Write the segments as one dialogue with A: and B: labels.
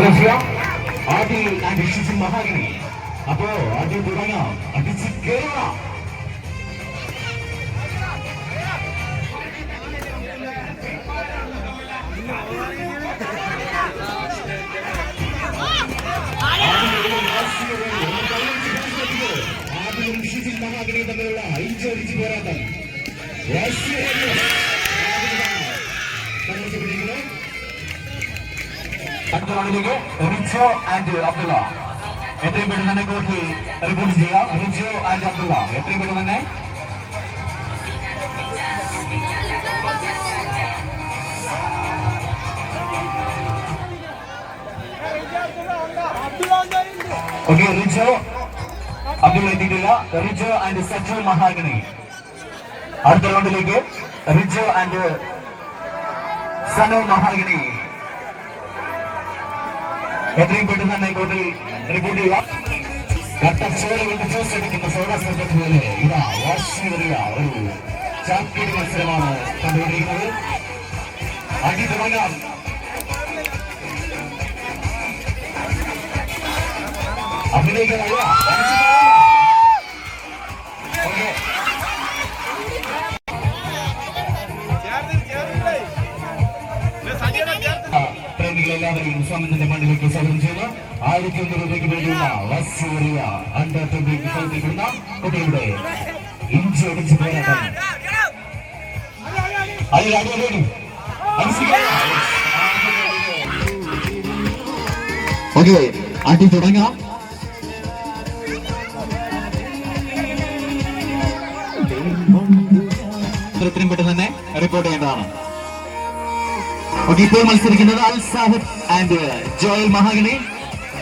A: Malaysia Adil and Shisin Mahagini. അപ്പോ ആദ്യം തുടങ്ങാം. അടിച്ച് കേരള ആദിലും ഷിസിൻ മഹാഗിനി തമ്മിലുള്ള ഇഞ്ചോടിച്ച് പോരാട്ടം. അടുത്ത റൗണ്ടിലേക്ക് റിജോ ആൻഡ് അബ്ദുള്ള. എത്രയും പെട്ടെന്ന് തന്നെ കോർട്ടിൽ റിപ്പോർട്ട് ചെയ്യാം. റിജോ ആൻഡ് അബ്ദുള്ള എത്രയും പെട്ടെന്ന് തന്നെ. ഓക്കെ, റിജോ അബ്ദുള്ള എത്തിയിട്ടില്ല. റിജോ ആൻഡ് സജു മഹാഗിനി. അടുത്ത റൗണ്ടിലേക്ക് റിജോ ആൻഡ് സനു മഹാഗിനി എത്രയും പെട്ടെന്ന് തന്നെ കോർട്ടിൽ റിപ്പോർട്ട് ചെയ്യുക. കട്ടച്ചോല കൊണ്ട് ജ്യൂസ് എടുക്കുന്ന സോഡാ സർബത്ത് പോലെ ഇതാ വാശി വരിക ഒരു ചാമ്പ്യൻ മത്സരമാണ് കണ്ടുകൊണ്ടിരിക്കുന്നത്. അടി തുടങ്ങാം. അഭിനയിക്കാനുള്ള പ്രേമികളെല്ലാവരെയും സ്വാമിന്റെ മണ്ണിലേക്ക് സ്വാഗതം ചെയ്യുന്നു. 1001 രൂപയ്ക്ക് വേണ്ടിയുള്ള വസ്തുവരിക അണ്ടർ 20 കളിക്കുന്ന കുട്ടികളുടെ ഇഞ്ചി ഒടിച്ച് പോരാട്ടം. ഓക്കെ, അടി തുടങ്ങാം. എത്രയും പെട്ടെന്ന് തന്നെ റിപ്പോർട്ട് ചെയ്യേണ്ടതാണ്. ഇപ്പോൾ മത്സരിക്കുന്നത് അൽ സാഹിബ് ആൻഡ് ജോയൽ മഹാഗിനി.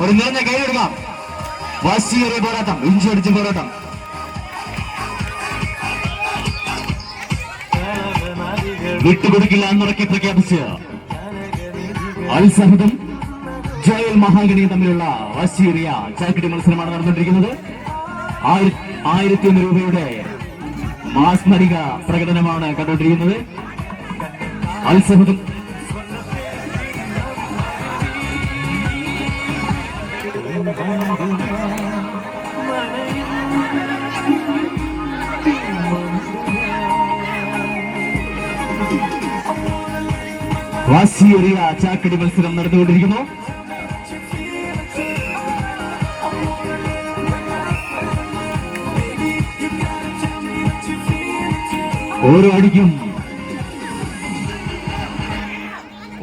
A: ഒരു നിറഞ്ഞ കൈയെടുക്കാം. വാശിയേറിയ പോരാട്ടം, ഇഞ്ചി അടിച്ച പോരാട്ടം. വിട്ടുകൊടുക്കില്ല എന്നുറക്കി പ്രഖ്യാപിച്ച് അൽ സാഹിബും ജോയൽ മഹാഗിനിയും തമ്മിലുള്ള വാശിയേറിയ ചാക്കിടി മത്സരമാണ് നടന്നുകൊണ്ടിരിക്കുന്നത്. 1001 രൂപയുടെ മാസ്മരിക പ്രകടനമാണ് കണ്ടുകൊണ്ടിരിക്കുന്നത്. അൽ സാഹിബും വാശിയേറിയ ചാക്കടി മത്സരം നടന്നുകൊണ്ടിരിക്കുന്നു. ഓരോ അടിക്കും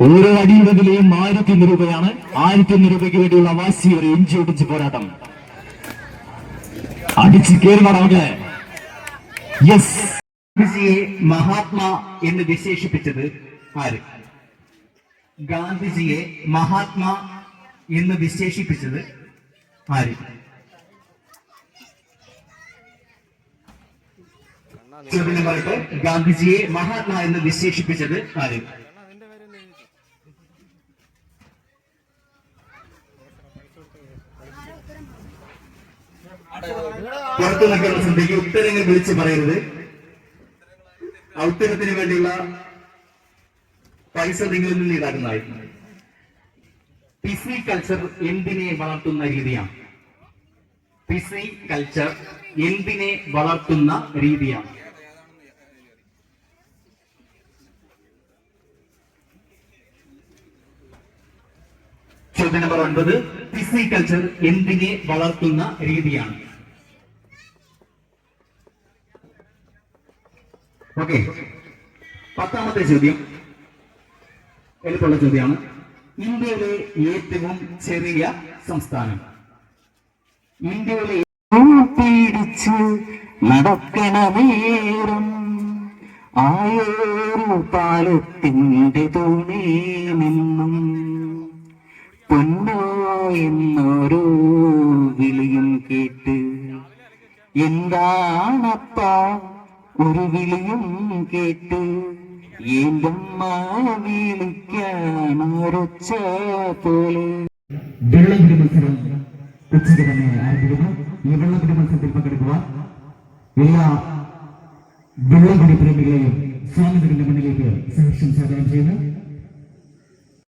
A: ഓരോ അടിയുടെ വിലയും 1001 രൂപയാണ്. 1001 രൂപയ്ക്ക് വേണ്ടിയുള്ള വാശിയേറിയ ഇഞ്ചി ഒടിച്ച് പോരാട്ടം. അടിച്ച് കേറുവാണ്. യെസ്, ഗാന്ധിജിയെ മഹാത്മാ എന്ന് വിശേഷിപ്പിച്ചത് ആര്? ഗാന്ധിജിയെ മഹാത്മാ എന്ന് വിശേഷിപ്പിച്ചത് ആര്? ചോദ്യം പറയട്ടെ. ഗാന്ധിജിയെ മഹാത്മാ എന്ന് വിശേഷിപ്പിച്ചത് ആര്? പുറത്തു നിൽക്കുന്ന ശ്രദ്ധയ്ക്ക് ഉത്തരങ്ങൾ വിളിച്ച് പറയരുത്. ഉത്തരത്തിന് വേണ്ടിയുള്ള പൈസ നിങ്ങളിൽ നിന്ന് ഈടാക്കുന്നതായിരുന്നു. പിസി കൾച്ചർ എന്തിനെ വളർത്തുന്ന രീതിയാണ്? പിസി കൾച്ചർ എന്തിനെ വളർത്തുന്ന രീതിയാണ്? ചോദ്യം നമ്പർ 9. പിസി കൾച്ചർ എന്തിനെ വളർത്തുന്ന രീതിയാണ്? ഓക്കെ, 10ാമത്തെ ചോദ്യം എളുപ്പമുള്ള ചോദ്യമാണ്. ഇന്ത്യയിലെ ഏറ്റവും ചെറിയ സംസ്ഥാനം? ഇന്ത്യയിലെ പിടിച്ച് നടക്കണ നേരം ആയൊരു പാലത്തിന്റെ തൂണേ നിന്നും പൊന്നോ എന്നൊരു വിളിയും കേട്ട്. എന്താണപ്പാ ഒരു വിളിയും കേട്ട് ഏന്തമ്മ വിളിക്കാനൊരൊച്ച പോലെ. വെള്ളഗിരി മത്സരം ഉച്ചയ്ക്ക് തന്നെ ആരംഭിക്കുന്നു. ഈ വെള്ളഗിരി മത്സരത്തിൽ പങ്കെടുക്കുവാൻ എല്ലാ വെള്ളഗിരി പ്രേമികളെയും സ്വാമികളുടെ മുന്നിലേക്ക് സഹർഷം സ്വാഗതം ചെയ്യുന്നു.